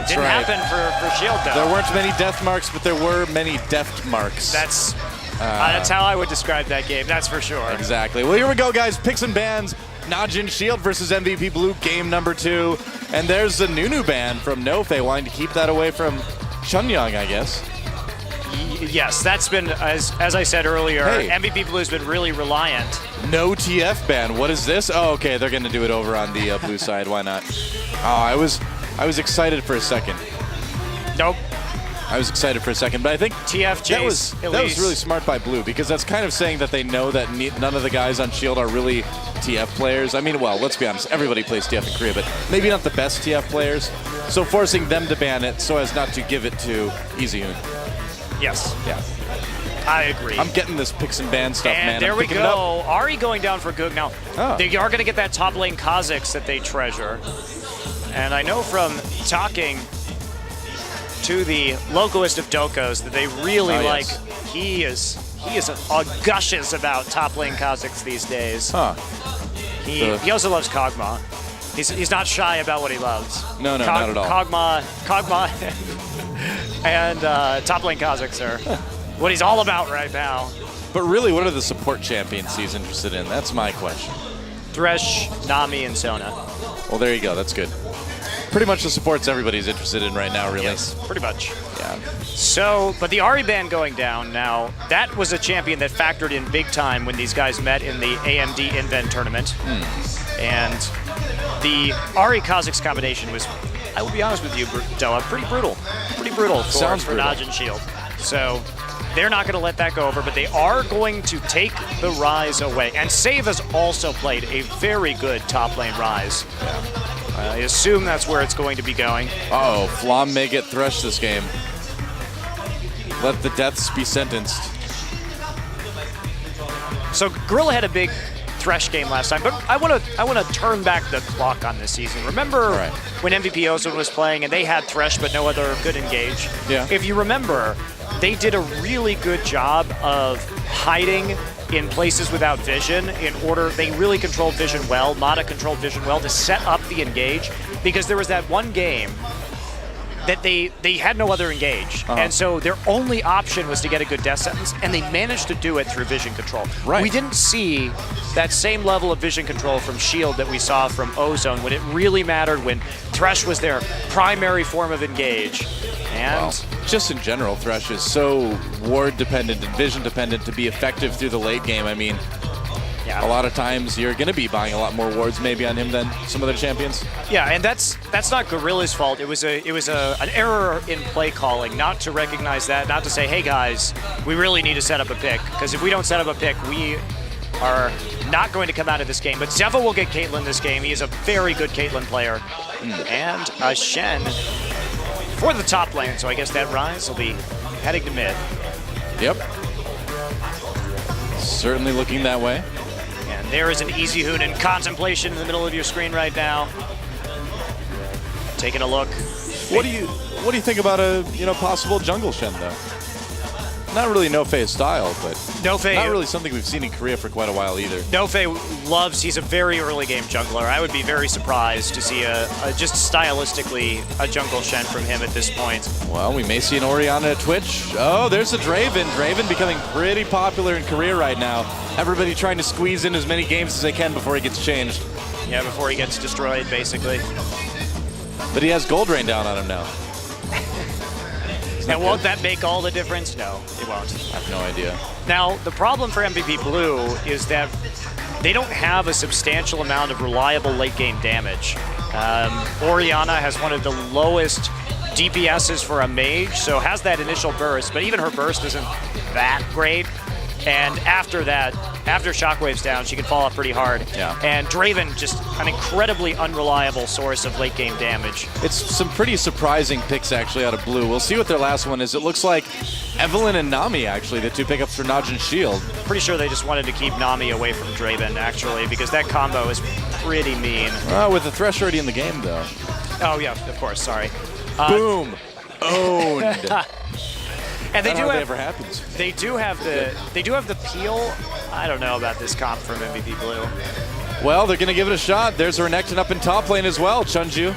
Didn't happen for Shield, though. There weren't many death marks, but there were many deft marks. That's how I would describe that game, that's for sure. Exactly. Well, here we go, guys. Picks and bans. Najin Shield versus MVP Blue, game number 2. And there's the new ban from Nofe, wanting to keep that away from Chunyang, I guess. Yes, that's been, as I said earlier, hey. MVP Blue's been really reliant. No TF ban. What is this? Oh, okay, they're going to do it over on the blue side. Why not? Oh, I was excited for a second. Nope. I was excited for a second, but I think that was really smart by Blue, because that's kind of saying that they know that none of the guys on Shield are really TF players. I mean, well, let's be honest, everybody plays TF in Korea, but maybe not the best TF players. So forcing them to ban it so as not to give it to EasyHoon. Yes. Yeah. I agree. I'm getting this picks and ban stuff, man. And there we go. Ari going down for Goog. Now, they are going to get that top lane Kha'Zix that they treasure. And I know from talking to the logoist of Dokos that they really like. Yes. He is gushes about top lane Kha'Zix these days. Huh. He also loves Kog'Maw. He's not shy about what he loves. No, not at all. Kog'Maw and top lane Kha'Zix are what he's all about right now. But really, what are the support champions he's interested in? That's my question. Thresh, Nami, and Sona. Well, there you go. That's good. Pretty much the supports everybody's interested in right now, really. Yes, pretty much. Yeah. So, but the Ari ban going down now, that was a champion that factored in big time when these guys met in the AMD Invent tournament. And the Ari Kha'Zix combination was, I will be honest with you, Doa, pretty brutal. Pretty brutal for Najin Shield. So they're not going to let that go over, but they are going to take the Ryze away. And Save has also played a very good top lane Ryze. Yeah. I assume that's where it's going to be going. Uh-oh, Flom may get Thresh this game. Let the deaths be sentenced. So Gorilla had a big Thresh game last time, but I want to turn back the clock on this season. Remember when MVP Ozone was playing and they had Thresh but no other good engage? Yeah. If you remember, they did a really good job of hiding in places without vision in order. They really controlled vision well. Mata controlled vision well to set up the engage, because there was that one game that they had no other engage. And so their only option was to get a good death sentence, and they managed to do it through vision control. Right. We didn't see that same level of vision control from Shield that we saw from Ozone when it really mattered, when Thresh was their primary form of engage. And just in general, Thresh is so ward dependent and vision dependent to be effective through the late game. I mean, a lot of times you're going to be buying a lot more wards maybe on him than some other champions. Yeah, and that's not Gorilla's fault. It was an error in play calling, not to recognize that, not to say, hey guys, we really need to set up a pick, because if we don't set up a pick, we are not going to come out of this game. But Zephyr will get Caitlyn this game. He is a very good Caitlyn player. And a Shen for the top lane, so I guess that Ryze will be heading to mid. Yep. Certainly looking that way. And there is an EasyHoon in contemplation in the middle of your screen right now. Taking a look. What do you think about a possible jungle Shen though? Not really Nofe's style, but Nofe, not really something we've seen in Korea for quite a while either. Nofe loves, he's a very early game jungler. I would be very surprised to see just stylistically a jungle Shen from him at this point. Well, we may see an Orianna at Twitch. Oh, there's a Draven. Draven becoming pretty popular in Korea right now. Everybody trying to squeeze in as many games as they can before he gets changed. Yeah, before he gets destroyed, basically. But he has gold rain down on him now. And won't that make all the difference? No, it won't. I have no idea. Now, the problem for MVP Blue is that they don't have a substantial amount of reliable late-game damage. Orianna has one of the lowest DPSs for a mage, so has that initial burst, but even her burst isn't that great. And after that, after Shockwave's down, she can fall off pretty hard. Yeah. And Draven, just an incredibly unreliable source of late-game damage. It's some pretty surprising picks, actually, out of Blue. We'll see what their last one is. It looks like Evelynn and Nami, actually, the two pickups for Najin Shield. Pretty sure they just wanted to keep Nami away from Draven, actually, because that combo is pretty mean. With the Thresh already in the game, though. Oh, yeah, of course, sorry. Boom! Owned! And they do have, ever happens. They do have the peel. I don't know about this comp from MVP Blue. Well, they're going to give it a shot. There's Renekton up in top lane as well, Chunju.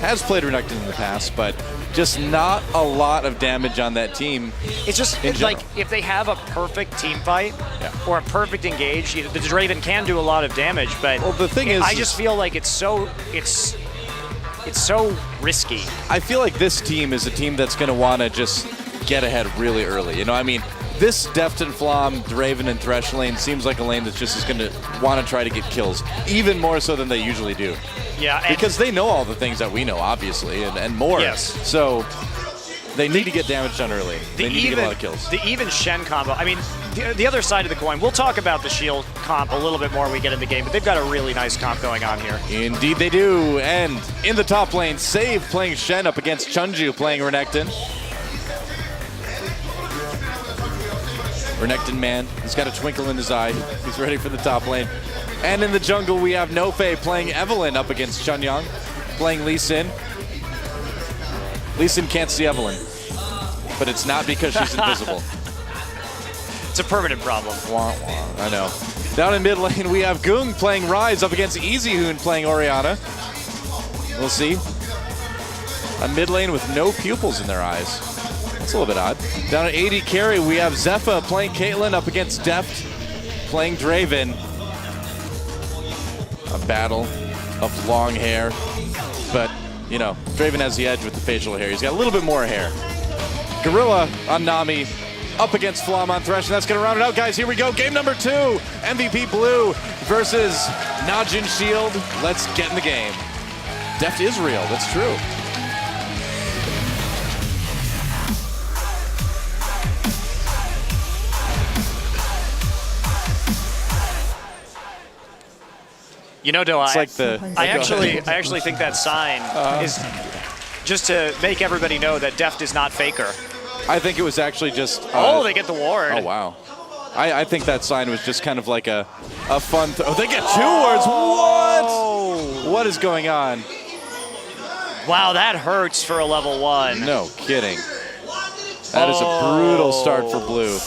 has played Renekton in the past, but just not a lot of damage on that team. It's just like if they have a perfect team fight or a perfect engage, the Draven can do a lot of damage, but well, the thing is, I just feel like it's so risky. I feel like this team is a team that's going to want to just get ahead really early. You know, I mean, this Deft and Flom, Draven, and Thresh lane seems like a lane that just is going to want to try to get kills, even more so than they usually do. Yeah, because they know all the things that we know, obviously, and more. Yes. So they need to get damage done early. They need to get a lot of kills. The even Shen combo, I mean, the other side of the coin, we'll talk about the Shield comp a little bit more when we get in the game, but they've got a really nice comp going on here. Indeed they do. And in the top lane, Save playing Shen up against Chunju playing Renekton. Renekton man, he's got a twinkle in his eye. He's ready for the top lane. And in the jungle, we have Nofe playing Evelynn up against Chunyang, playing Lee Sin. Lee Sin can't see Evelynn, but it's not because she's invisible. It's a permanent problem. Wah, wah. I know. Down in mid lane, we have Gung playing Ryze up against EasyHoon playing Orianna. We'll see. A mid lane with no pupils in their eyes. That's a little bit odd. Down at AD carry, we have Zephyr playing Caitlyn up against Deft playing Draven. A battle of long hair, but you know, Draven has the edge with the facial hair. He's got a little bit more hair. Gorilla on Nami up against Flom on Thresh, and that's going to round it out, guys. Here we go, game number 2. MVP Blue versus Najin Shield. Let's get in the game. Deft is real, that's true. You know, Do it's I? Like I actually think that sign is just to make everybody know that Deft is not Faker. I think it was actually just. They get the ward. Oh wow! I think that sign was just kind of like a fun. They get 2 wards. What? What is going on? Wow, that hurts for a level 1. No kidding. That is a brutal start for Blue.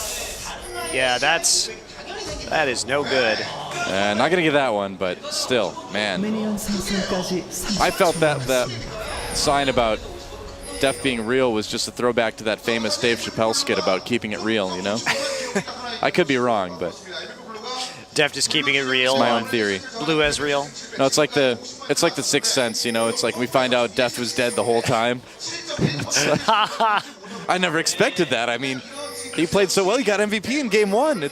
Yeah, that is no good. Not gonna get that one, but still, man. I felt that sign about Deft being real was just a throwback to that famous Dave Chappelle skit about keeping it real, you know? I could be wrong, but Deft is keeping it real. It's my own theory. Blue as real. No, it's like the Sixth Sense, you know? It's like we find out Deft was dead the whole time. I never expected that. I mean, he played so well. He got MVP in game 1.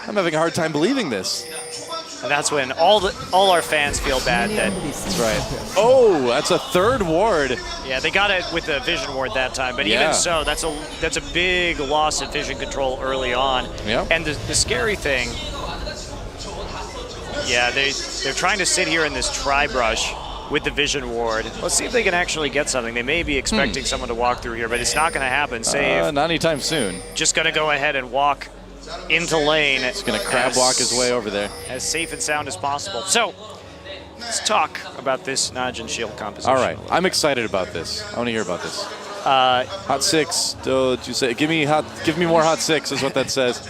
I'm having a hard time believing this. And that's when all our fans feel bad. That's right. Oh, that's a 3rd ward. Yeah, they got it with the vision ward that time, but even so, that's a big loss of vision control early on. Yeah. And the scary thing, yeah, they're trying to sit here in this tri-brush with the vision ward. Let's see if they can actually get something. They may be expecting someone to walk through here, but it's not going to happen. Save. Not anytime soon. Just going to go ahead and walk into lane. He's going to crab walk his way over there. As safe and sound as possible. So, let's talk about this Najin Shield composition. All right, I'm excited about this. I want to hear about this. Hot 6, did you say? Give me more hot 6 is what that says.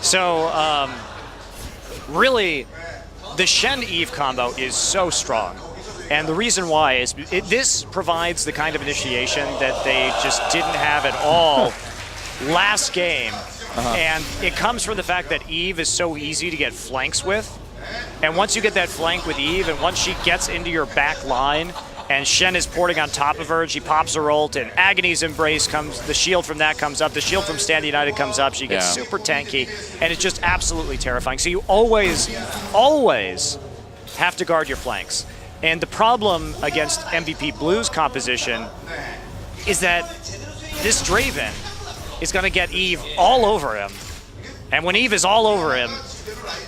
So, really, the Shen Eve combo is so strong. And the reason why is this provides the kind of initiation that they just didn't have at all last game. And it comes from the fact that Eve is so easy to get flanks with. And once you get that flank with Eve, and once she gets into your back line, and Shen is porting on top of her, she pops her ult, and Agony's Embrace comes, the shield from that comes up, the shield from Stand United comes up, she gets super tanky, and it's just absolutely terrifying. So you always have to guard your flanks. And the problem against MVP Blue's composition is that this Draven is going to get Eve all over him. And when Eve is all over him,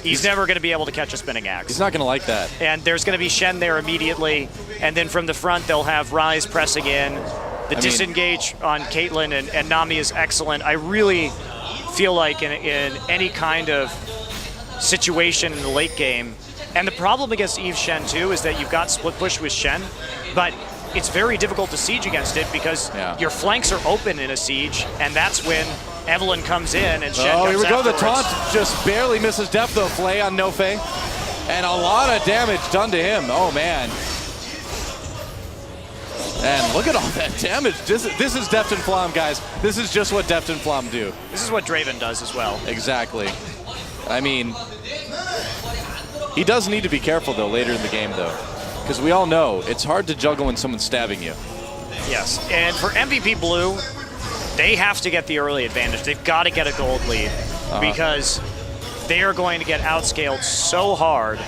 he's never going to be able to catch a spinning axe. He's not going to like that. And there's going to be Shen there immediately. And then from the front, they'll have Ryze pressing in. The disengage on Caitlyn and Nami is excellent. I really feel like in any kind of situation in the late game, and the problem against Eve Shen too is that you've got split push with Shen, but it's very difficult to siege against it because your flanks are open in a siege, and that's when Evelynn comes in and Shen comes here we go. afterwards. The taunt just barely misses Deft though. Flay on Nofe. And a lot of damage done to him. Oh, man. And look at all that damage. This is Deft and Flom, guys. This is just what Deft and Flom do. This is what Draven does as well. Exactly. I mean, he does need to be careful, though, later in the game, though. Because we all know it's hard to juggle when someone's stabbing you. Yes, and for MVP Blue, they have to get the early advantage. They've got to get a gold lead because they are going to get outscaled so hard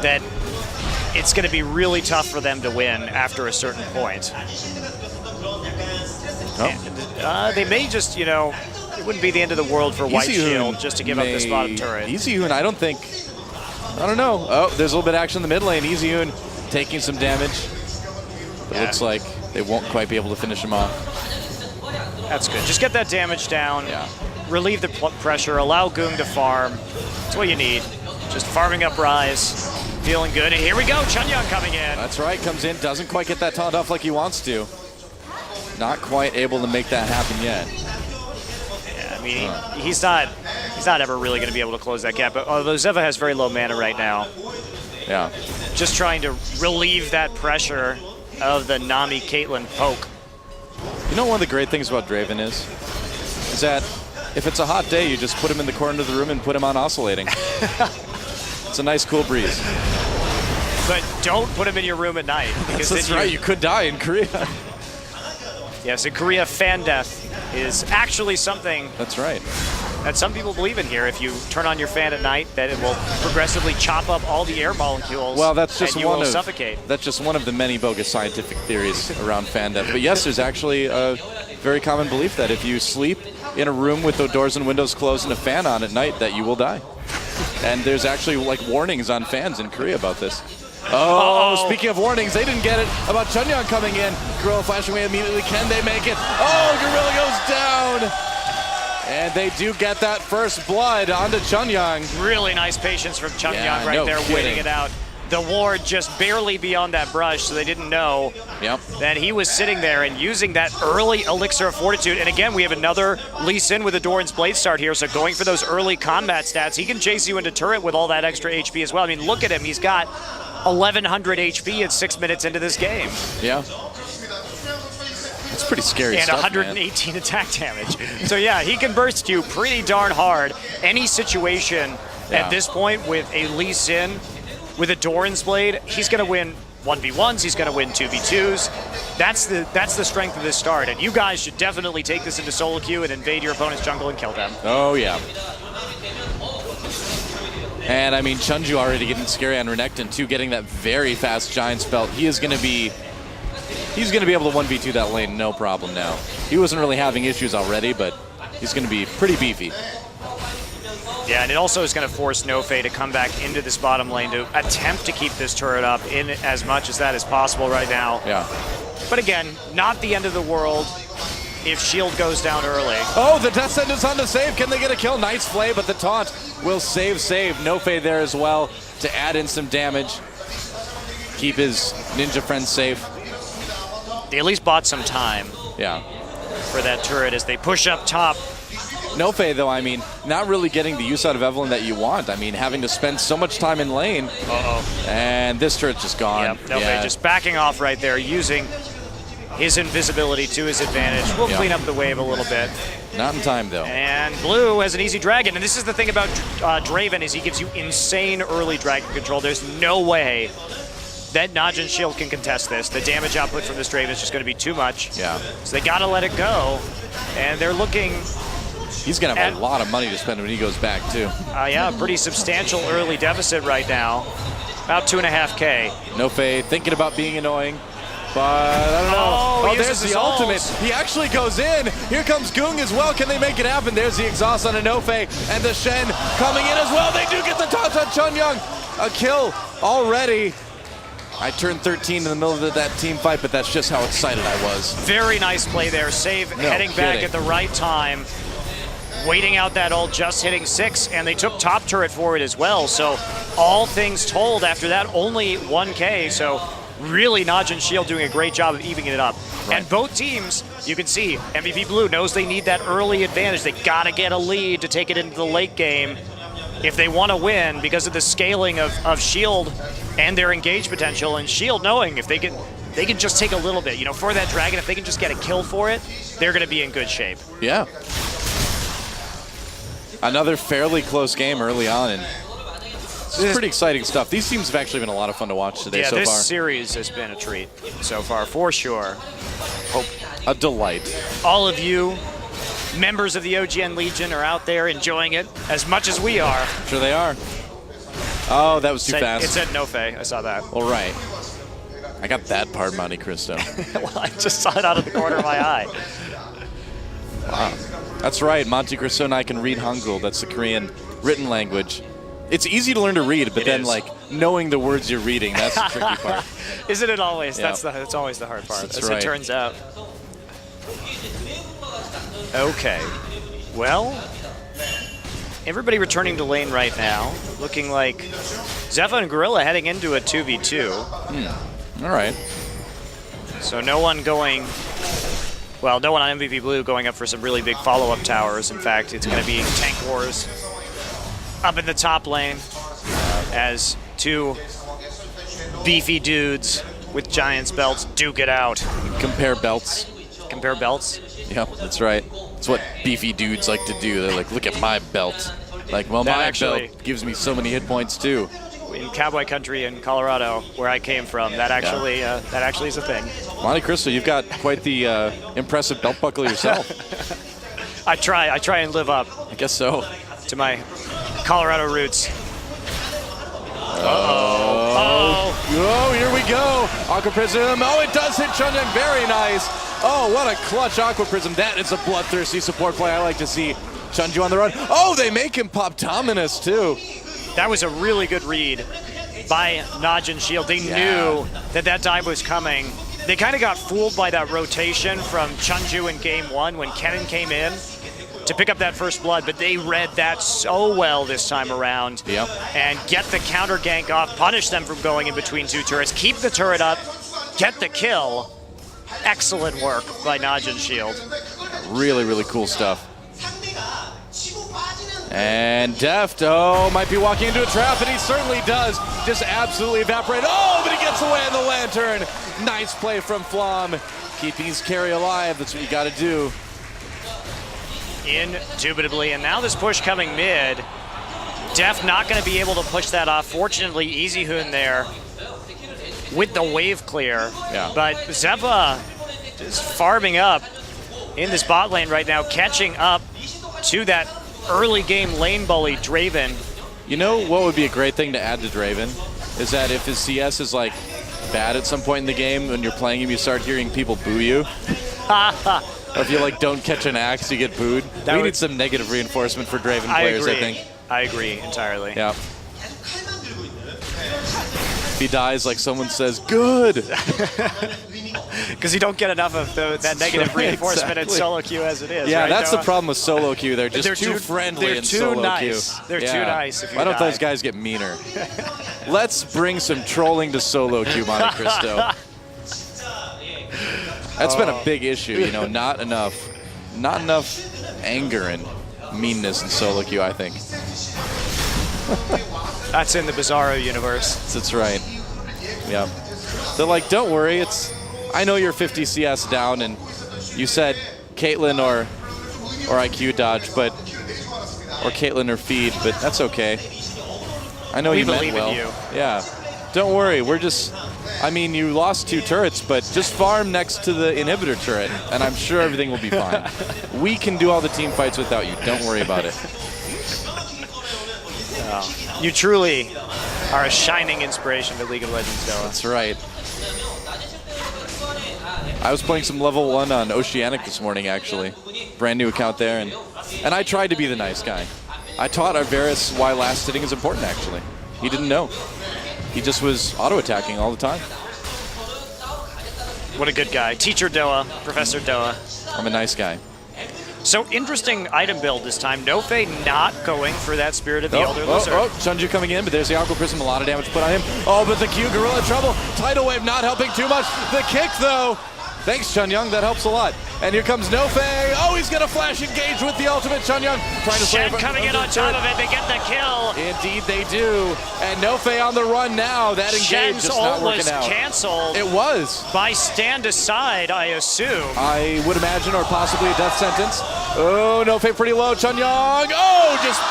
that it's going to be really tough for them to win after a certain point. And, they may just, it wouldn't be the end of the world for White Shield just to give up this bottom turret. EasyHoon, I don't know. Oh, there's a little bit of action in the mid lane. EasyHoon taking some damage. But it looks like they won't quite be able to finish him off. That's good. Just get that damage down. Yeah. Relieve the pressure. Allow Goong to farm. That's what you need. Just farming up Rise. Feeling good. And here we go. Chunyang coming in. That's right. Comes in. Doesn't quite get that taunt off like he wants to. Not quite able to make that happen yet. Yeah, I mean, he's not ever really going to be able to close that gap. But although Zeva has very low mana right now. Yeah. Just trying to relieve that pressure of the Nami Caitlyn poke. You know, one of the great things about Draven is that if it's a hot day, you just put him in the corner of the room and put him on oscillating. It's a nice, cool breeze. But don't put him in your room at night. Because that's right, you could die in Korea. Yes, in Korea, fan death is actually something that's right that some people believe in here. If you turn on your fan at night, that it will progressively chop up all the air molecules. Well, that's just and you will suffocate. That's just one of the many bogus scientific theories around fan death. But yes, there's actually a very common belief that if you sleep in a room with the doors and windows closed and a fan on at night, that you will die. And there's actually like warnings on fans in Korea about this. Oh, speaking of warnings, they didn't get it about Chunyang coming in. Gorilla flashing away immediately. Can they make it? Oh, Gorilla goes down. And they do get that first blood onto Chunyang. Really nice patience from Chunyang right there, waiting it out. The ward just barely beyond that brush, so they didn't know that he was sitting there and using that early Elixir of Fortitude. And again, we have another Lee Sin with a Doran's Blade start here, so going for those early combat stats. He can chase you into turret with all that extra HP as well. I mean, look at him. He's got 1,100 HP at 6 minutes into this game. Yeah. It's pretty scary stuff, 118 attack damage. So yeah, he can burst you pretty darn hard. Any situation at this point with a Lee Sin with a Doran's Blade, he's going to win 1v1s, he's going to win 2v2s. That's the strength of this start, and you guys should definitely take this into solo queue and invade your opponent's jungle and kill them. Oh, yeah. And, I mean, Chunju already getting scary on Renekton, too, getting that very fast Giant Spell. He's going to be able to 1v2 that lane, no problem now. He wasn't really having issues already, but he's going to be pretty beefy. Yeah, and it also is going to force Nofe to come back into this bottom lane to attempt to keep this turret up in as much as that is possible right now. Yeah. But again, not the end of the world if Shield goes down early. Oh, the Death Sentence on the save. Can they get a kill? Nice play, but the taunt will save. Nofe there as well to add in some damage. Keep his ninja friends safe. They at least bought some time. Yeah. For that turret as they push up top. Nofe, though, I mean, not really getting the use out of Evelynn that you want. I mean, having to spend so much time in lane. And this turret's just gone. Yep, Nofe just backing off right there, using his invisibility to his advantage. We'll clean up the wave a little bit. Not in time, though. And Blue has an easy dragon. And this is the thing about Draven, is he gives you insane early dragon control. There's no way that Najin Shield can contest this. The damage output from this Draven is just going to be too much. Yeah. So they got to let it go. And they're looking... He's going to have a lot of money to spend when he goes back, too. Yeah, pretty substantial early deficit right now. About 2.5K. Nofe thinking about being annoying, but I don't know. Oh, there's the ultimate. He actually goes in. Here comes Goong as well. Can they make it happen? There's the exhaust on a Nofe, and the Shen coming in as well. They do get the taunt on Chunyang. A kill already. I turned 13 in the middle of that team fight, but that's just how excited I was. Very nice play there. Save heading back at the right time. Waiting out that ult, just hitting 6, and they took top turret for it as well. So all things told, after that, only 1K. So really Najin Shield doing a great job of evening it up. Right. And both teams, you can see, MVP Blue knows they need that early advantage. They got to get a lead to take it into the late game. if they want to win because of the scaling of Shield and their engage potential, and Shield knowing if they can just take a little bit, you know, for that dragon, if they can just get a kill for it, they're going to be in good shape. Yeah. Another fairly close game early on, and this is pretty exciting stuff. These teams have actually been a lot of fun to watch today so far. Yeah, this series has been a treat so far, for sure. Hope a delight. All of you members of the OGN Legion are out there enjoying it as much as we are. Sure they are. Oh, that was too fast. It said no Faye. I saw that. All right. I got that part, Monte Cristo. Well, I just saw it out of the corner of my eye. Wow. That's right. Monte Cristo and I can read Hangul. That's the Korean written language. It's easy to learn to read, but then, like, knowing the words you're reading, that's the tricky part. Isn't it always? Yep. That's always the hard part, that's as right. it turns out. Okay. Well, everybody returning to lane right now, looking like Zephyr and Gorilla heading into a 2v2. All right. So no one going, well, no one on MVP Blue going up for some really big follow-up towers. In fact, it's going to be tank wars up in the top lane as two beefy dudes with Giants belts duke it out. Compare belts. Compare belts? Yep, that's right. It's what beefy dudes like to do. They're like, look at my belt. Like, well, my belt gives me so many hit points too. In cowboy country in Colorado, where I came from, that actually is a thing. Monte Cristo, you've got quite the impressive belt buckle yourself. I try and live up. I guess so. To my Colorado roots. Oh, here we go. Aqua Prism. Oh, it does hit Chunjang. Very nice. Oh, what a clutch Aqua Prism. That is a bloodthirsty support play. I like to see Chunju on the run. Oh, they make him pop Dominus, too. That was a really good read by Najin Shield. They knew that dive was coming. They kind of got fooled by that rotation from Chunju in game one when Kennen came in to pick up that first blood, but they read that so well this time around. Yep. And get the counter gank off, punish them from going in between two turrets, keep the turret up, get the kill. Excellent work by Najin Shield. Really, really cool stuff. And Deft, might be walking into a trap, and he certainly does. Just absolutely evaporate. Oh, but he gets away in the lantern. Nice play from Flom. Keeping his carry alive, that's what you gotta do. Indubitably, and now this push coming mid. Deft not gonna be able to push that off. Fortunately, Easy Hoon there with the wave clear. Yeah. But Zephyr is farming up in this bot lane right now, catching up to that early game lane bully, Draven. You know what would be a great thing to add to Draven? Is that if his CS is like bad at some point in the game, when you're playing him, you start hearing people boo you. Or if you like don't catch an axe, you get booed. We need some negative reinforcement for Draven players, I think. I agree entirely. Yeah. If he dies, like someone says, good. Because you don't get enough of that negative reinforcement in solo queue as it is. Yeah, right, that's Noah? the problem with solo queue. They're just too friendly in solo queue. They're too nice. If you Why don't those guys get meaner? Let's bring some trolling to solo queue, Monte Cristo. That's been a big issue, you know, not enough anger and meanness in solo queue, I think. That's in the Bizarro universe. That's right. Yeah. They're like, don't worry, I know you're 50 CS down, and you said Caitlyn or IQ dodge, or Caitlyn or feed, but that's okay. I know you meant well. In you. Yeah. Don't worry, you lost 2 turrets, but just farm next to the inhibitor turret, and I'm sure everything will be fine. We can do all the team fights without you. Don't worry about it. You truly are a shining inspiration to League of Legends, Noah. That's right. I was playing some level 1 on Oceanic this morning, actually. Brand new account there, and I tried to be the nice guy. I taught Arveris why last hitting is important, actually. He didn't know. He just was auto-attacking all the time. What a good guy. Teacher Doa, Professor Doa. I'm a nice guy. So interesting item build this time. Nofe not going for that Spirit of the Elder Lizard. Chunju coming in, but there's the Aqua Prism. A lot of damage put on him. Oh, but the Q, Gorilla trouble. Tidal Wave not helping too much. The kick, though. Thanks, Chunyoung. That helps a lot. And here comes Nofei. Oh, he's going to flash engage with the ultimate. Chunyoung trying to Shen coming in on top of it. They get the kill. Indeed, they do. And Nofei on the run now. That engage Shen's just not working was out. canceled. It was. By stand aside, I assume. I would imagine, or possibly a death sentence. Oh, Nofei pretty low. Chunyoung. Oh, just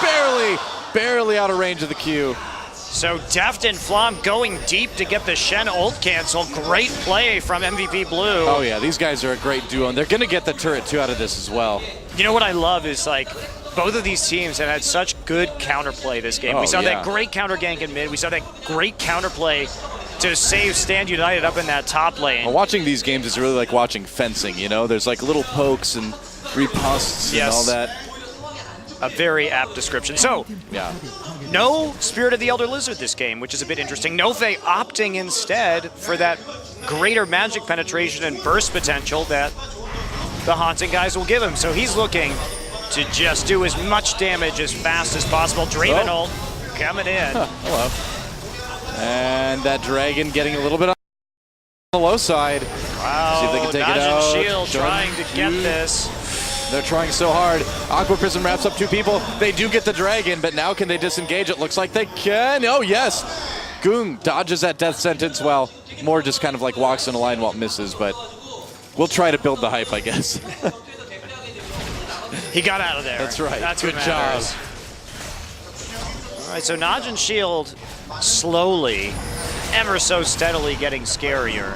barely out of range of the Q. So Deft and Flom going deep to get the Shen ult cancel. Great play from MVP Blue. Oh yeah, these guys are a great duo, and they're going to get the turret 2 out of this as well. You know what I love is like both of these teams have had such good counterplay this game. We saw that great counter gank in mid. We saw that great counterplay to save Stand United up in that top lane. Well, watching these games is really like watching fencing, you know? There's like little pokes and riposts and all that. A very apt description. So, yeah. No Spirit of the Elder Lizard this game, which is a bit interesting. Nofei opting instead for that greater magic penetration and burst potential that the Haunting guys will give him. So he's looking to just do as much damage as fast as possible. Draven ult coming in. Hello. And that Dragon getting a little bit on the low side. Wow, see if they can take it out. Najin Shield trying to get this. They're trying so hard. Aqua Prism wraps up 2 people. They do get the Dragon, but now can they disengage? It looks like they can. Oh, yes. Goong dodges that death sentence. Well, more just kind of like walks in a line while it misses, but we'll try to build the hype, I guess. He got out of there. That's right. That's good job. All right, so Najin Shield slowly, ever so steadily getting scarier.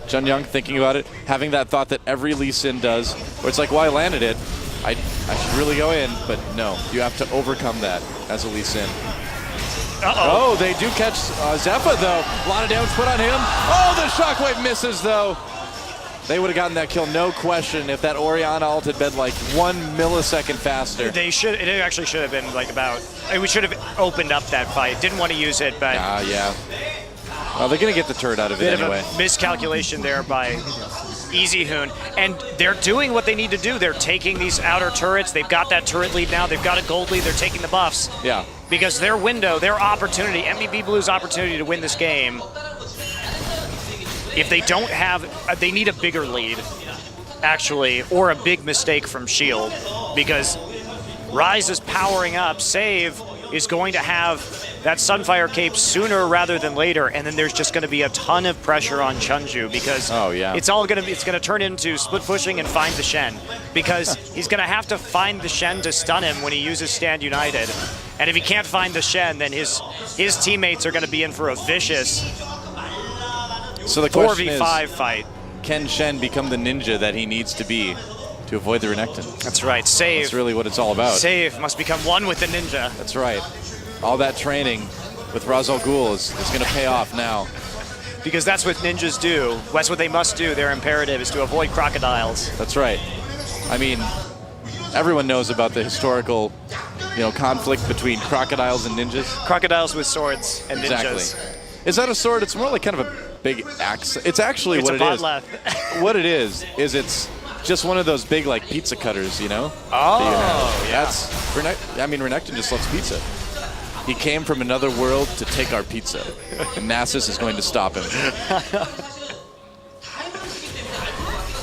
Chunyoung thinking about it, having that thought that every Lee Sin does, where it's like, well, I landed it. I should really go in, but no. You have to overcome that as a Lee Sin. Oh, they do catch Zephyr, though. A lot of damage put on him. Oh, the shockwave misses, though. They would have gotten that kill, no question, if that Orianna ult had been like 1 millisecond faster. They should. It actually should have been like about. We should have opened up that fight. Didn't want to use it, but. Yeah. Well, they're going to get the turret out of it anyway. Bit of a miscalculation there by Easy Hoon. And they're doing what they need to do. They're taking these outer turrets. They've got that turret lead now. They've got a gold lead. They're taking the buffs. Yeah. Because their window, their opportunity, MVP Blue's opportunity to win this game, if they don't have, they need a bigger lead, actually, or a big mistake from Shield. Because Ryze is powering up. Save is going to have that Sunfire Cape sooner rather than later, and then there's just going to be a ton of pressure on Chunju because it's going to turn into split pushing and find the Shen, because he's going to have to find the Shen to stun him when he uses Stand United, and if he can't find the Shen, then his teammates are going to be in for a vicious 4v5 fight. Can Shen become the ninja that he needs to be to avoid the Renekton? That's right. Save. That's really what it's all about. Save must become one with the ninja. That's right. All that training with Ra's al Ghul is going to pay off now. Because that's what ninjas do. That's what they must do. Their imperative is to avoid crocodiles. That's right. I mean, everyone knows about the historical, conflict between crocodiles and ninjas. Crocodiles with swords and ninjas. Exactly. Is that a sword? It's more like kind of a big axe. It's actually what it is. What it is it's just one of those big like pizza cutters, Oh, yeah. That's Renekton just loves pizza. He came from another world to take our pizza, and Nasus is going to stop him.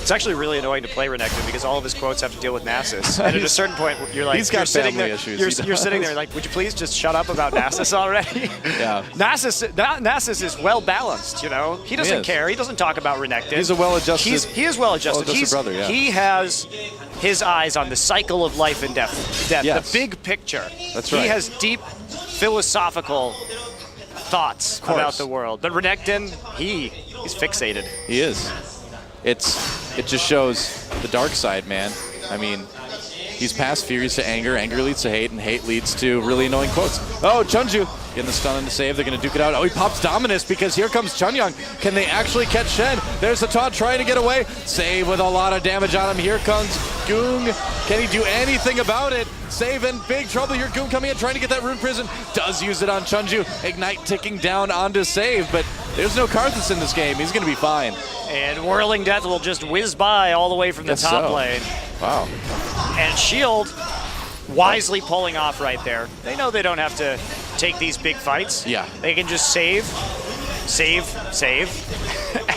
It's actually really annoying to play Renekton because all of his quotes have to deal with Nasus. And at a certain point, you're like, he's got family issues. You're sitting there like, would you please just shut up about Nasus already? Yeah. Nasus is well balanced, He doesn't care. He doesn't talk about Renekton. He's a well-adjusted. He is well-adjusted. Brother, yeah. He has his eyes on the cycle of life and death. Yes. The big picture. That's right. He has deep philosophical thoughts about the world. But Renekton, he's fixated. He is. It just shows the dark side, man. I mean, he's past fears to anger, anger leads to hate, and hate leads to really annoying quotes. Oh, Chunju getting the stun and the save. They're going to duke it out. Oh, he pops Dominus because here comes Chunyoung. Can they actually catch Shen? There's the taunt trying to get away. Save with a lot of damage on him. Here comes Goong. Can he do anything about it? Save in big trouble here. Goong coming in, trying to get that Rune Prison. Does use it on Chunju. Ignite ticking down onto Save, but there's no Karthus in this game. He's going to be fine. And Whirling Death will just whiz by all the way from the top lane. Wow. And Shield wisely pulling off right there. They know they don't have to take these big fights. Yeah. They can just save,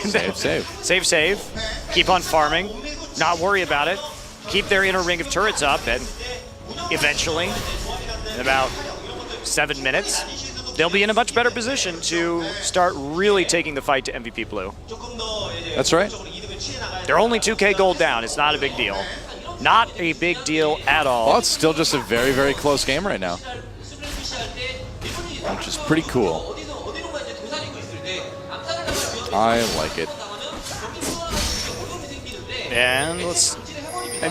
Save. Keep on farming. Not worry about it. Keep their inner ring of turrets up, and eventually, in about 7 minutes, they'll be in a much better position to start really taking the fight to MVP Blue. That's right. They're only 2K gold down. It's not a big deal. Not a big deal at all. Well, it's still just a very, very close game right now, which is pretty cool. I like it. And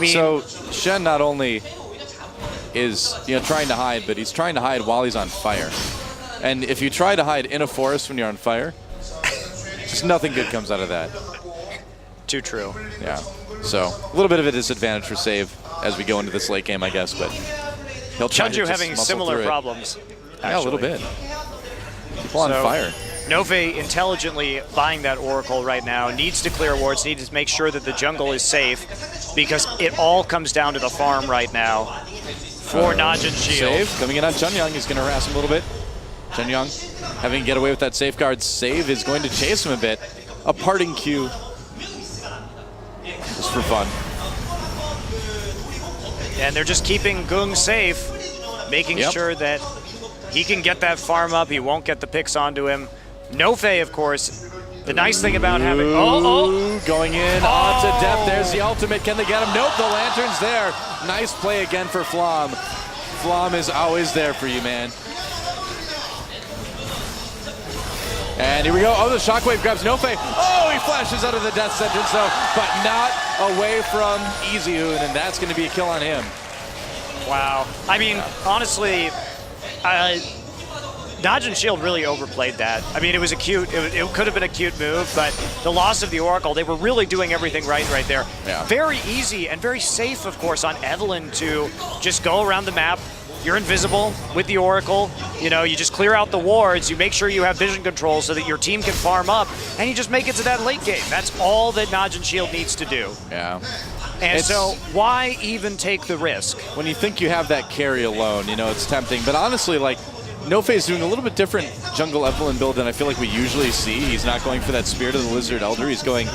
so Shen not only is trying to hide, but he's trying to hide while he's on fire. And if you try to hide in a forest when you're on fire, just nothing good comes out of that. Too true. Yeah. So a little bit of a disadvantage for Save as we go into this late game, I guess, but he'll try to just having similar problems. Actually. Yeah, a little bit. People on fire. Nove intelligently buying that Oracle right now, needs to clear wards, needs to make sure that the jungle is safe, because it all comes down to the farm right now for Najin Shield. Save coming in on Chunyang. He's going to harass him a little bit. Chunyang having to get away with that safeguard. Save is going to chase him a bit. A parting Q. Just for fun. And they're just keeping Gung safe, making sure that he can get that farm up. He won't get the picks onto him. Nove, of course, the nice thing about having... Going in onto depth. There's the ultimate. Can they get him? Nope, the lantern's there. Nice play again for Flom. Flom is always there for you, man. And here we go. Oh, the shockwave grabs Nove. Oh, he flashes out of the death sentence, though, but not away from EasyHoon, and that's going to be a kill on him. Wow. I mean, honestly... Najin Shield really overplayed that. I mean, it was a cute, it could have been a cute move, but the loss of the Oracle, they were really doing everything right there. Yeah. Very easy and very safe, of course, on Evelyn to just go around the map. You're invisible with the Oracle. You just clear out the wards, you make sure you have vision control so that your team can farm up, and you just make it to that late game. That's all that Najin Shield needs to do. Yeah. And so why even take the risk? When you think you have that carry alone, it's tempting. But honestly, like, Nove is doing a little bit different jungle Evelyn build than I feel like we usually see. He's not going for that Spirit of the Lizard Elder. He's going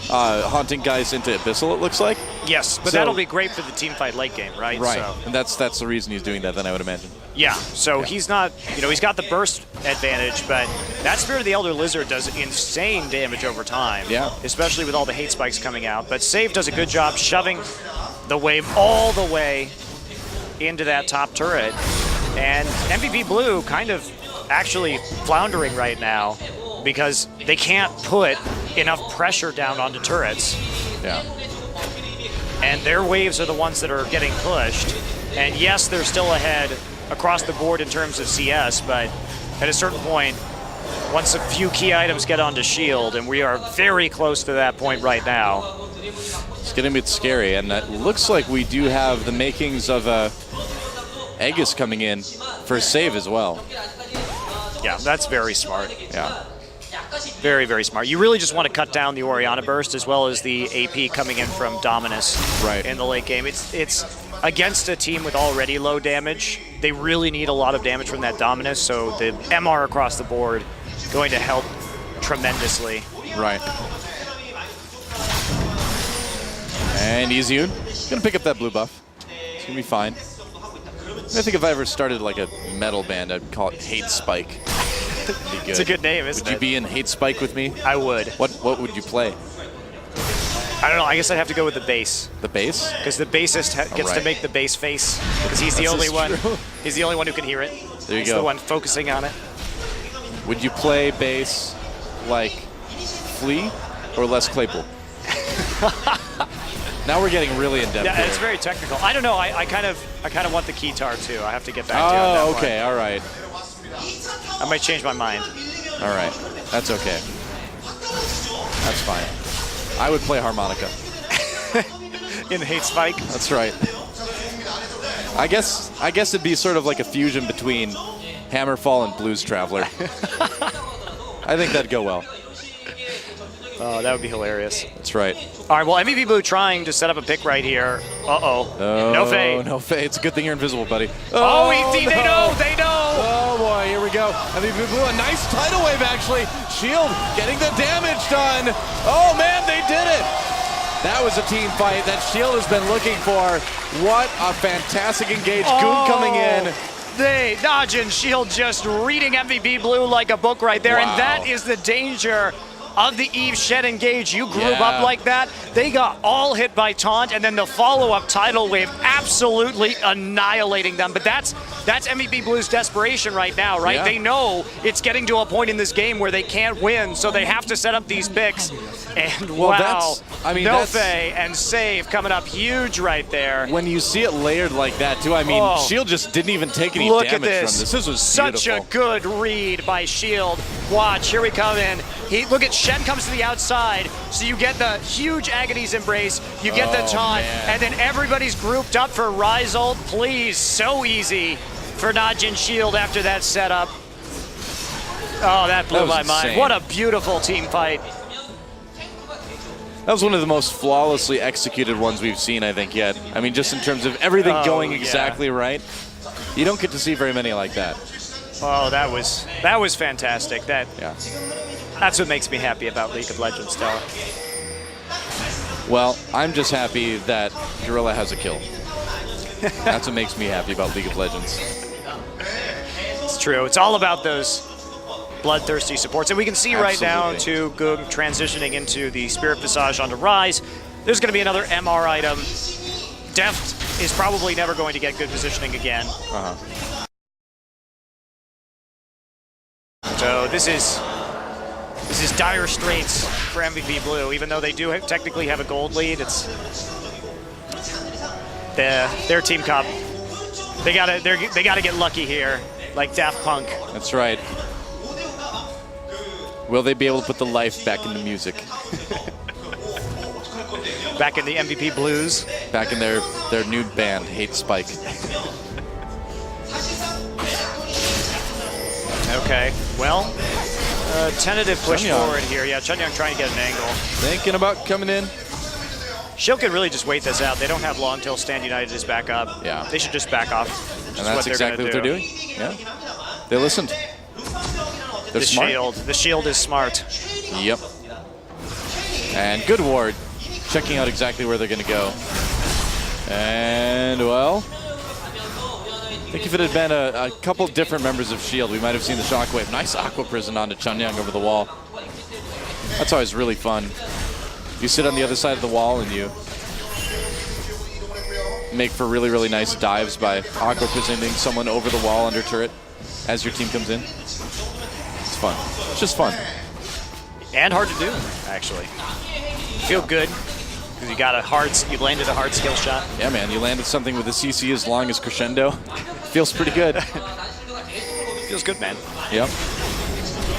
haunting guys into Abyssal, it looks like. Yes, but that'll be great for the team fight late game, right? Right, so. And that's the reason he's doing that, then, I would imagine. Yeah, so he's not, he's got the burst advantage, but that Spirit of the Elder Lizard does insane damage over time. Yeah. Especially with all the hate spikes coming out. But Save does a good job shoving the wave all the way into that top turret. And MVP Blue kind of actually floundering right now because they can't put enough pressure down onto turrets. Yeah. And their waves are the ones that are getting pushed. And yes, they're still ahead across the board in terms of CS, but at a certain point, once a few key items get onto Shield, and we are very close to that point right now. It's getting a bit scary, and it looks like we do have the makings of a Aegis coming in for a save as well. Yeah, that's very smart. Yeah. Very, very smart. You really just want to cut down the Orianna burst as well as the AP coming in from Dominus in the late game. It's against a team with already low damage. They really need a lot of damage from that Dominus, so the MR across the board going to help tremendously. Right. And EasyHoon gonna pick up that blue buff. It's gonna be fine. I think if I ever started like a metal band, I'd call it Hate Spike. It'd be good. It's a good name, isn't it? Would you be in Hate Spike with me? I would. What would you play? I don't know. I guess I'd have to go with the bass. The bass? Because the bassist gets to make the bass face. Because he's the only one. He's the only one who can hear it. There you he's go. The one focusing on it. Would you play bass like Flea or Les Claypool? Now we're getting really in depth. Yeah, here. it's very technical. I don't know. I kind of want the keytar too. I have to get back to you on that Oh, okay. one. All right. I might change my mind. All right. That's okay. That's fine. I would play harmonica. In Hate Spike? That's right. I guess it'd be sort of like a fusion between Hammerfall and Blues Traveler. I think that'd go well. Oh, that would be hilarious. That's right. All right, well, MVP Blue trying to set up a pick right here. Uh-oh. Oh, no fade. No fade. It's a good thing you're invisible, buddy. They know! They know! Oh, boy. Here we we go. MVP Blue, a nice tidal wave, actually. Shield getting the damage done. Oh, man, they did it. That was a team fight that Shield has been looking for. What a fantastic engage. Goon coming in. Najin Shield just reading MVP Blue like a book right there, wow. and that is the danger of the Eve Shed engage. You group up like that, they got all hit by taunt, and then the follow-up tidal wave absolutely annihilating them. But that's MVP Blue's desperation right now, right? They know it's getting to a point in this game where they can't win, so they have to set up these picks. And wow, Nofe and Save coming up huge right there. When you see it layered like that, too, I mean, Shield just didn't even take any damage from this. This was such beautiful. a good read by Shield. Watch, here we come in. Look at Shen comes to the outside, so you get the huge Agony's Embrace, you get the taunt, and then everybody's grouped up for Rise ult. Please, so easy for Najin Shield after that setup. Oh, that blew my mind. What a beautiful team fight. That was one of the most flawlessly executed ones we've seen, I think, yet. I mean, just in terms of everything going exactly right. You don't get to see very many like that. Oh, that was fantastic. That's what makes me happy about League of Legends, Stella. Well, I'm just happy that Gorilla has a kill. That's what makes me happy about League of Legends. It's true. It's all about those bloodthirsty supports. And we can see right now, too, Goog transitioning into the Spirit Visage onto Rise. There's going to be another MR item. Deft is probably never going to get good positioning again. So this is dire straits for MVP Blue. Even though they do technically have a gold lead, it's their team comp. They gotta get lucky here, like Daft Punk. That's right. Will they be able to put the life back in the music? Back in the MVP Blues. Back in their new band, Hate Spike. Okay, well, tentative push forward here. Yeah, Chunyang trying to get an angle. Thinking about coming in. Shield could really just wait this out. They don't have long till Stand United is back up. Yeah. They should just back off. And that's exactly what they're doing. Yeah. They listened. They're smart. The Shield is smart. Yep. And good ward. Checking out exactly where they're going to go. And, well, I think if it had been a couple different members of Shield, we might have seen the Shockwave. Nice Aqua Prison onto Chunyang over the wall. That's always really fun. You sit on the other side of the wall and you make for really, really nice dives by Aqua Prisoning someone over the wall under turret as your team comes in. It's fun. It's just fun. And hard to do, actually. Feel good. Because you landed a hard skill shot. Yeah, man, you landed something with a CC as long as Crescendo. Feels pretty good. Feels good, man. Yep.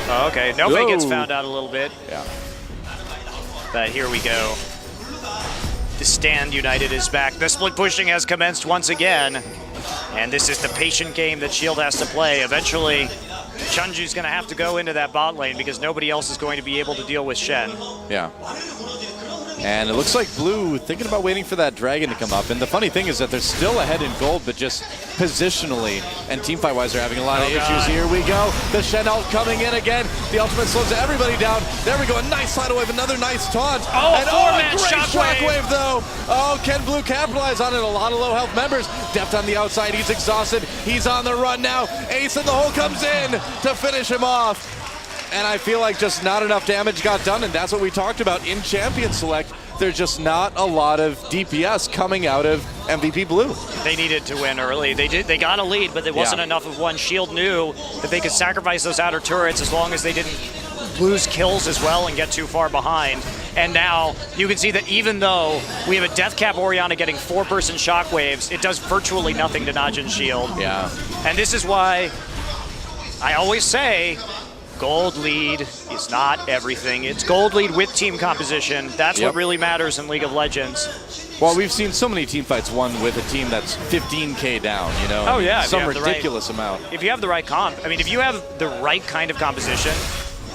Oh, okay, Nofe gets found out a little bit. Yeah. But here we go. The Stand United is back. The split pushing has commenced once again. And this is the patient game that Shield has to play. Eventually, Chunju's going to have to go into that bot lane because nobody else is going to be able to deal with Shen. Yeah. And it looks like Blue thinking about waiting for that dragon to come up. And the funny thing is that they're still ahead in gold, but just positionally and teamfight-wise are having a lot of issues. Here we go. The Shen ult coming in again. The ultimate slows everybody down. There we go. A nice tidal wave, another nice taunt. Oh, and four-man shockwave though. Oh, can Blue capitalize on it? A lot of low health members. Deft on the outside. He's exhausted. He's on the run now. Ace in the hole comes in to finish him off. And I feel like just not enough damage got done, and that's what we talked about in Champion Select. There's just not a lot of DPS coming out of MVP Blue. They needed to win early. They got a lead, but there wasn't enough of one. Shield knew that they could sacrifice those outer turrets as long as they didn't lose kills as well and get too far behind. And now you can see that even though we have a Death Cap Orianna getting 4-person shockwaves, it does virtually nothing to Najin Shield. Yeah. And this is why I always say, gold lead is not everything. It's gold lead with team composition. That's what really matters in League of Legends. Well, we've seen so many team fights won with a team that's 15K down, you know? Oh, yeah. Some ridiculous amount. If you have the right comp, I mean, if you have the right kind of composition,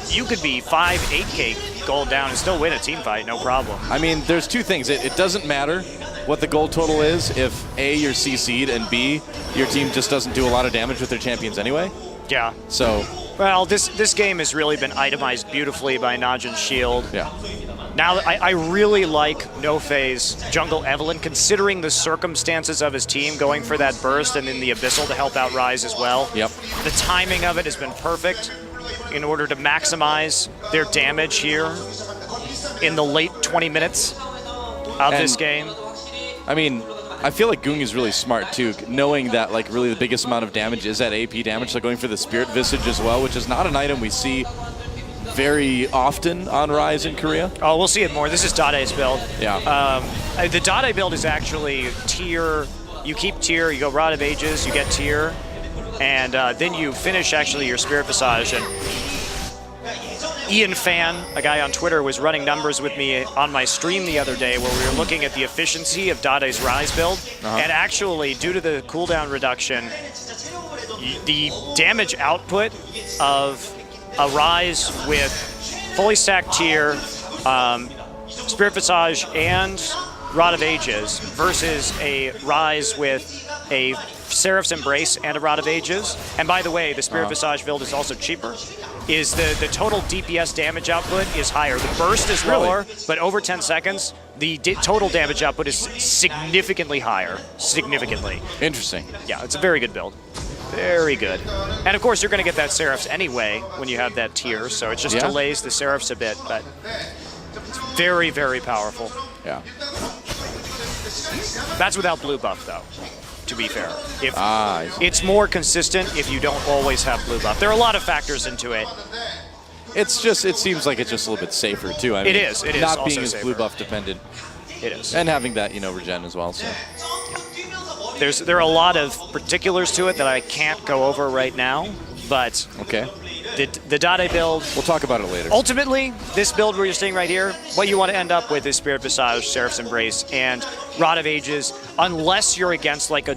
you could be 5, 8K gold down and still win a team fight, no problem. I mean, there's two things. It doesn't matter what the gold total is if A, you're CC'd, and B, your team just doesn't do a lot of damage with their champions anyway. Yeah. So. Well, this game has really been itemized beautifully by Najin Shield. Yeah. Now, I really like No-Fa's Jungle Evelyn, considering the circumstances of his team, going for that burst and then the Abyssal to help out Ryze as well. Yep. The timing of it has been perfect in order to maximize their damage here in the late 20 minutes of this game. I mean, I feel like Gung is really smart too, knowing that like really the biggest amount of damage is that AP damage, so going for the Spirit Visage as well, which is not an item we see very often on Ryze in Korea. Oh, we'll see it more. This is Dade's build. Yeah. The Dade build is actually tier. You keep tier, you go Rod of Ages, you get tier, and then you finish actually your Spirit Visage. And Ian Fan, a guy on Twitter, was running numbers with me on my stream the other day where we were looking at the efficiency of Dade's Ryze build. And actually, due to the cooldown reduction, the damage output of a Ryze with fully stacked tier, Spirit Visage, and Rod of Ages versus a Ryze with a Seraph's Embrace and a Rod of Ages. And by the way, the Spirit Visage build is also cheaper. Is the total DPS damage output is higher. The burst is lower, but over 10 seconds, the total damage output is significantly higher. Significantly. Interesting. Yeah, it's a very good build. Very good. And of course, you're going to get that Seraphs anyway when you have that tier, so it just delays the Seraphs a bit, but it's very, very powerful. Yeah. That's without blue buff, though, to be fair. It's more consistent if you don't always have blue buff. There are a lot of factors into it. It's just, it seems like it's just a little bit safer, too. I mean, it is not also being as safer. blue buff dependent. It is. And having that, regen as well, so. There are a lot of particulars to it that I can't go over right now, but okay. The Dade build... We'll talk about it later. Ultimately, this build where you're seeing right here, what you want to end up with is Spirit Visage, Seraph's Embrace, and Rod of Ages, unless you're against like a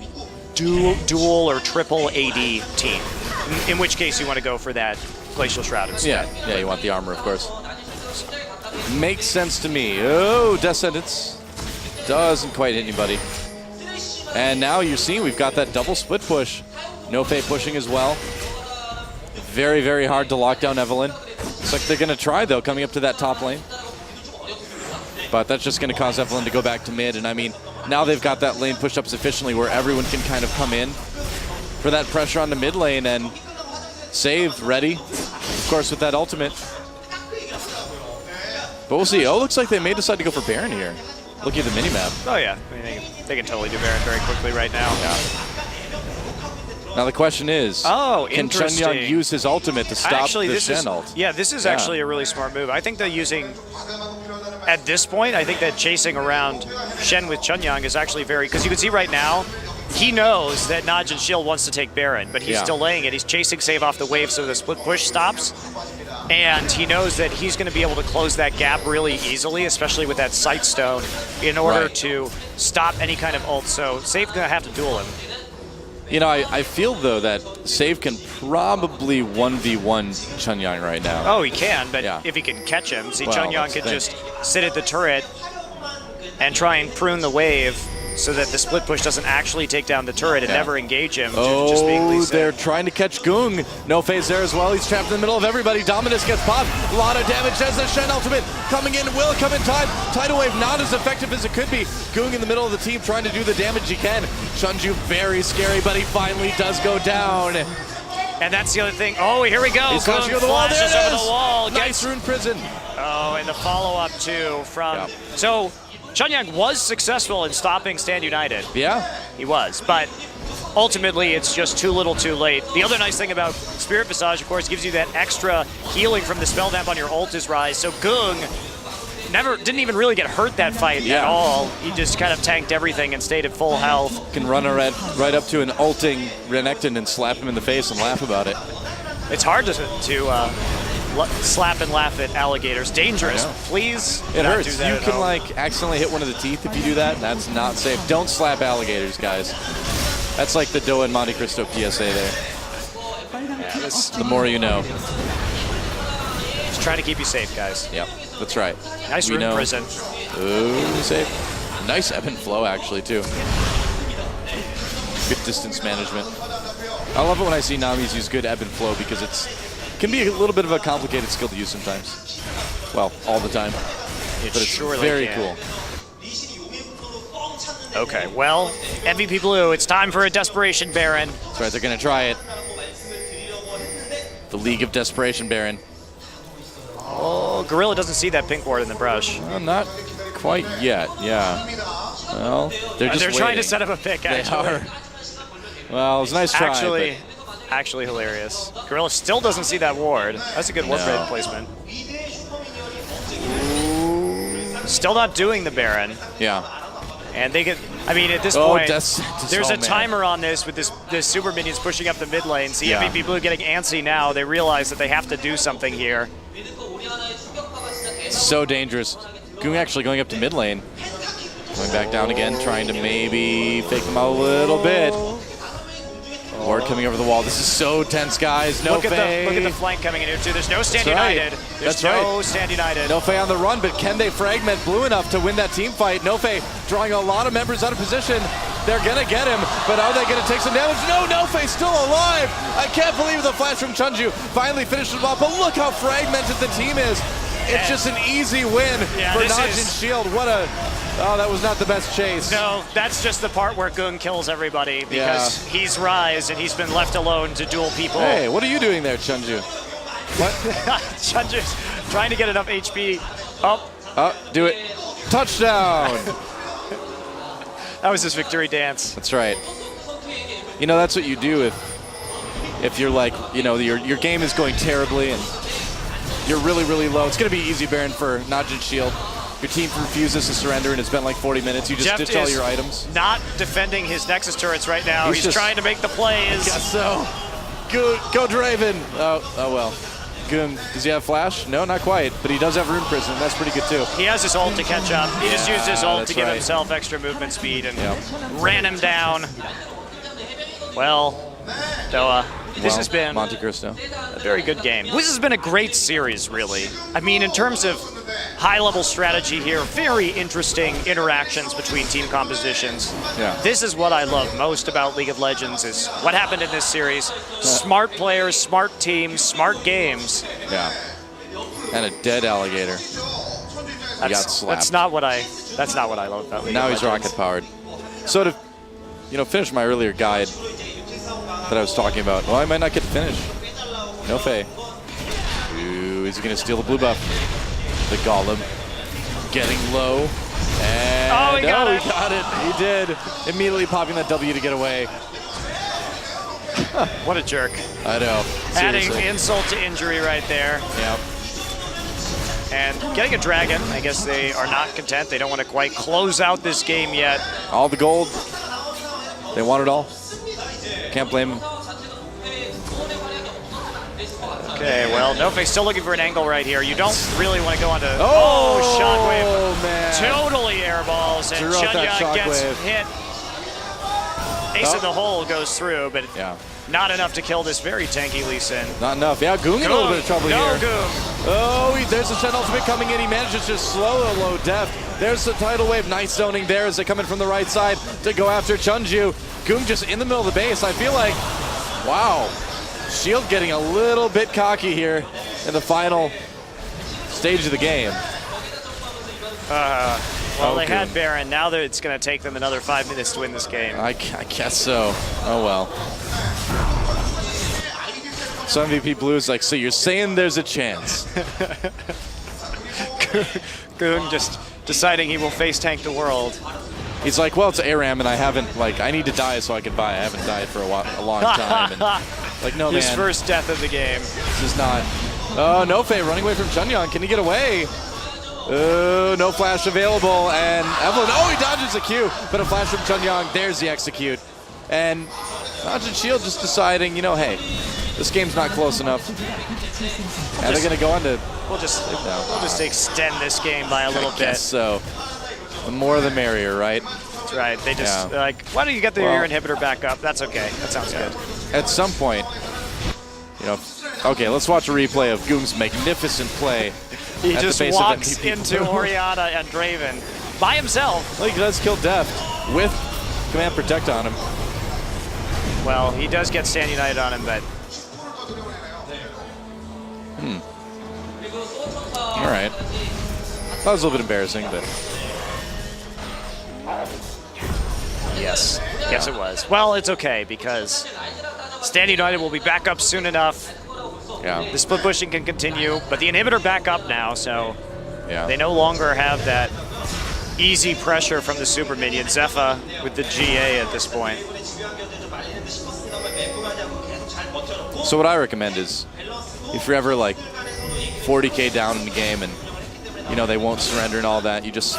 dual or triple AD team, in which case you want to go for that Glacial Shroud instead. Yeah, you want the armor, of course. Makes sense to me. Oh, Death Sentence. Doesn't quite hit anybody. And now you're seeing we've got that double split push. No-Fa pushing as well. Very, very hard to lock down Evelyn. Looks like they're going to try, though, coming up to that top lane. But that's just going to cause Evelyn to go back to mid. And, I mean, now they've got that lane pushed up sufficiently where everyone can kind of come in for that pressure on the mid lane. And Save ready, of course, with that ultimate. But we'll see. Oh, looks like they may decide to go for Baron here. Looking at the minimap. Oh, yeah. I mean, they can totally do Baron very quickly right now. Yeah. Now the question is, can Chunyang use his ultimate to stop the Shen ult? Yeah, this is actually a really smart move. I think that at this point, I think that chasing around Shen with Chunyang is actually very, because you can see right now, he knows that Najin Shield wants to take Baron, but he's delaying it. He's chasing Save off the wave so the split push stops. And he knows that he's going to be able to close that gap really easily, especially with that Sight Stone, in order to stop any kind of ult. So Save going to have to duel him. You know, I feel, though, that Save can probably 1v1 Chunyang right now. Oh, he can, but if he can catch him. See, Chunyang could just sit at the turret and try and prune the wave so that the split push doesn't actually take down the turret and never engage him. Just being they're trying to catch Gung. No-Fa's there as well. He's trapped in the middle of everybody. Dominus gets popped. A lot of damage as the Shen ultimate coming in. Will come in time. Tidal Wave not as effective as it could be. Gung in the middle of the team trying to do the damage he can. Shunju very scary, but he finally does go down. And that's the other thing. Oh, here we go. He's crashing over the wall. There it is. Over the wall. Nice Rune Prison. Oh, and the follow-up, too, from... So... Chunyang was successful in stopping Stand United. Yeah. He was, but ultimately it's just too little too late. The other nice thing about Spirit Visage, of course, gives you that extra healing from the spell damp on your ult is Ryze. So Gung didn't even really get hurt that fight at all. He just kind of tanked everything and stayed at full health. Can run right up to an ulting Renekton and slap him in the face and laugh about it. It's hard to slap and laugh at alligators. Dangerous. Please. It hurts. You can like accidentally hit one of the teeth if you do that. That's not safe. Don't slap alligators, guys. That's like the Doa and Monte Cristo PSA there. Yeah, the more you know. Just trying to keep you safe, guys. Yep, that's right. Nice Rune Prison. Ooh, safe. Nice ebb and flow, actually, too. Good distance management. I love it when I see Namis use good ebb and flow because it can be a little bit of a complicated skill to use sometimes. Well, all the time. But it's very cool. Okay, well, MVP Blue, it's time for a Desperation Baron. That's right, they're going to try it. The League of Desperation Baron. Oh, Gorilla doesn't see that pink ward in the brush. Not quite yet, yeah. Well, they're trying to set up a pick, actually. They are. Well, it was a nice try. Actually hilarious. Gorilla still doesn't see that ward. That's a good ward raid placement. Still not doing the Baron. Yeah. And they get, I mean, at this point, there's a man. timer on this with this super minions pushing up the mid lane. See MVP Blue getting antsy now. They realize that they have to do something here. So dangerous. Goong actually going up to mid lane. Going back down again, trying to maybe fake them out a little bit. Ward coming over the wall. This is so tense, guys. No Faye. Look at the flank coming in here, too. There's no Stand United. There's no Stand United. No Faye on the run, but can they fragment Blue enough to win that team fight? No Faye drawing a lot of members out of position. They're going to get him, but are they going to take some damage? No Faye still alive. I can't believe the flash from Chunju finally finished him off, but look how fragmented the team is. It's just an easy win for Najin Shield. Oh, that was not the best chase. No, that's just the part where Goong kills everybody because he's Rise and he's been left alone to duel people. Hey, what are you doing there, Chunju? What? Chunju's trying to get enough HP. Oh, do it. Touchdown. That was his victory dance. That's right. You know, that's what you do if you're like, you know, your game is going terribly and you're really, really low. It's going to be easy Baron for Najin Shield. Your team refuses to surrender, and it's been like 40 minutes. You just ditch all your items. Not defending his Nexus turrets right now. He's trying to make the plays. I guess so. Go Draven. Oh well. Goong, does he have flash? No, not quite. But he does have Rune Prison. That's pretty good too. He has his ult to catch up. He just used his ult to give himself extra movement speed and ran him down. Well, Doa. This has been Monte Cristo. A very good game. This has been a great series, really. I mean, in terms of high-level strategy here, very interesting interactions between team compositions. Yeah. This is what I love most about League of Legends is what happened in this series. Smart players, smart teams, smart games. Yeah. And a dead alligator. He got slapped. That's not what I love about League now of he's Legends. rocket powered. So to finish my earlier guide that I was talking about. Well, I might not get to finish. No Faye. Ooh, is he going to steal the blue buff? The Golem getting low. And he got it. He did. Immediately popping that W to get away. What a jerk. I know. Adding Seriously. insult to injury right there. Yep. And getting a dragon. I guess they are not content. They don't want to quite close out this game yet. All the gold. They want it all. Can't blame him. Okay, well, Nofe's still looking for an angle right here. You don't really want to go onto... Shockwave. Man. Totally airballs, and Chunya gets hit. Ace in the hole goes through, but not enough to kill this very tanky Lee Sin. Not enough. Yeah, Goong in a little bit of trouble here. Goong. Oh, there's the Shen ultimate coming in. He manages to slow a low death. There's the tidal wave. Nice zoning there as they come in from the right side to go after Chunju. Goong just in the middle of the base. I feel like, wow, Shield getting a little bit cocky here in the final stage of the game. Well, they had Baron. Now that it's going to take them another 5 minutes to win this game. I guess so. Oh, well. So MVP Blue is like, so you're saying there's a chance. Goong just deciding he will face tank the world. He's like, well, it's ARAM, and I haven't, like, I need to die so I can buy. I haven't died for a long time. And, like, no, His first death of the game. This is not. Oh, no Faye running away from Chunyang. Can he get away? Oh, no flash available. And Evelyn, he dodges the Q, but a flash from Chunyang. There's the execute. And Najin Shield just deciding, hey, this game's not close enough. And they're going to go on to... We'll just extend this game by a little bit. I guess so. The more the merrier, right? That's right. They just, they're like, why don't you get your inhibitor back up? That's okay. That sounds good. At some point, okay, let's watch a replay of Goong's magnificent play. He just walks into Orianna and Draven by himself. Well, he does kill Deft with Command Protect on him. Well, he does get Stand United on him, but... All right. That was a little bit embarrassing, but... Yes. Yes, it was. Well, it's okay, because Stand United will be back up soon enough. Yeah. The split pushing can continue, but the inhibitor back up now, so yeah. They no longer have that easy pressure from the super minion. Zephyr with the GA at this point. So what I recommend is, if you're ever like 40K down in the game and you know they won't surrender and all that, you just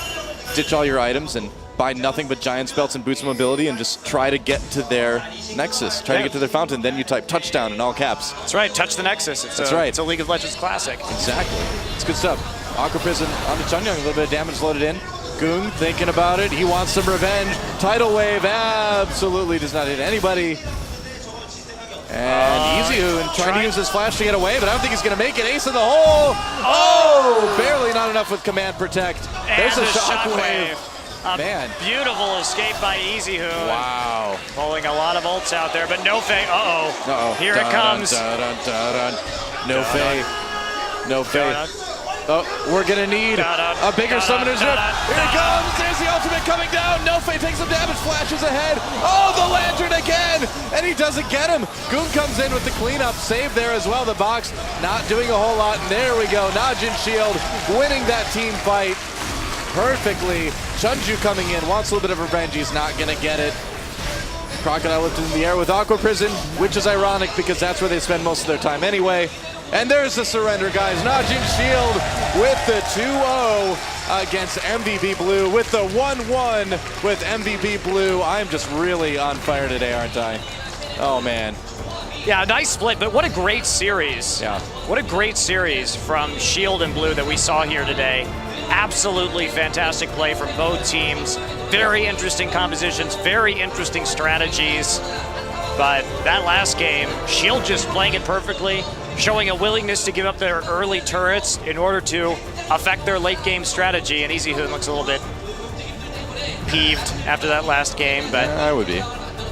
ditch all your items and buy nothing but Giant's Belts and Boots of Mobility and just try to get to their Nexus, try to get to their fountain. Then you type touchdown in all caps. That's right, touch the Nexus. That's right. It's a League of Legends classic. Exactly. It's good stuff. Aqua Prison on the Chunyong, a little bit of damage loaded in. Goong thinking about it. He wants some revenge. Tidal Wave absolutely does not hit anybody. And EasyHoon trying to use his flash to get away, but I don't think he's going to make it. Ace in the hole. Oh! Barely not enough with Command Protect. There's a shockwave. Man. Beautiful escape by EasyHoon. Wow. Pulling a lot of ults out there, but no Faye. Uh-oh. Uh-oh. Here it comes. No Faye. No Faye. Oh, we're going to need a bigger Summoner's Rift. Here it comes. There's the ultimate coming down. No Faye takes some damage, flashes ahead. Oh, the Lantern again. And he doesn't get him. Goon comes in with the cleanup. Save there as well. The box not doing a whole lot. And there we go. Najin Shield winning that team fight perfectly. Chunju coming in. Wants a little bit of revenge. He's not going to get it. Crocodile lifted in the air with Aqua Prison, which is ironic because that's where they spend most of their time anyway. And there's the surrender, guys. Najin Shield with the 2-0 against MVP Blue, with the 1-1 with MVP Blue. I'm just really on fire today, aren't I? Oh, man. Yeah, nice split, but what a great series. Yeah. What a great series from Shield and Blue that we saw here today. Absolutely fantastic play from both teams. Very interesting compositions, very interesting strategies. But that last game, Shield just playing it perfectly, showing a willingness to give up their early turrets in order to affect their late game strategy. And EasyHoon looks a little bit peeved after that last game, but I would be.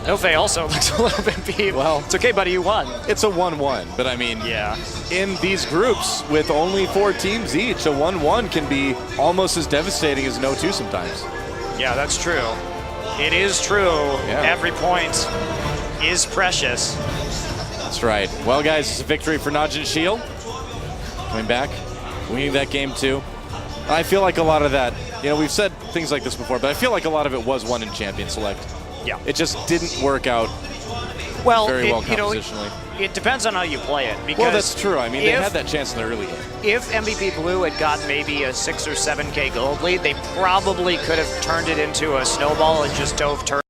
Nofei also looks a little bit peeved. Well, it's okay, buddy, you won. It's a 1-1, but I mean, yeah. In these groups with only 4 teams each, a 1-1 can be almost as devastating as an 0-2 sometimes. Yeah, that's true. It is true. Yeah. Every point is precious. That's right. Well, guys, it's a victory for Najin Shield. Coming back, winning that game too. I feel like a lot of that, you know, we've said things like this before, but I feel like a lot of it was won in Champion Select. Yeah. It just didn't work out very well compositionally. It depends on how you play it. Because well, that's true. I mean, they had that chance in the early game. If MVP Blue had gotten maybe a 6 or 7K gold lead, they probably could have turned it into a snowball and just dove turn.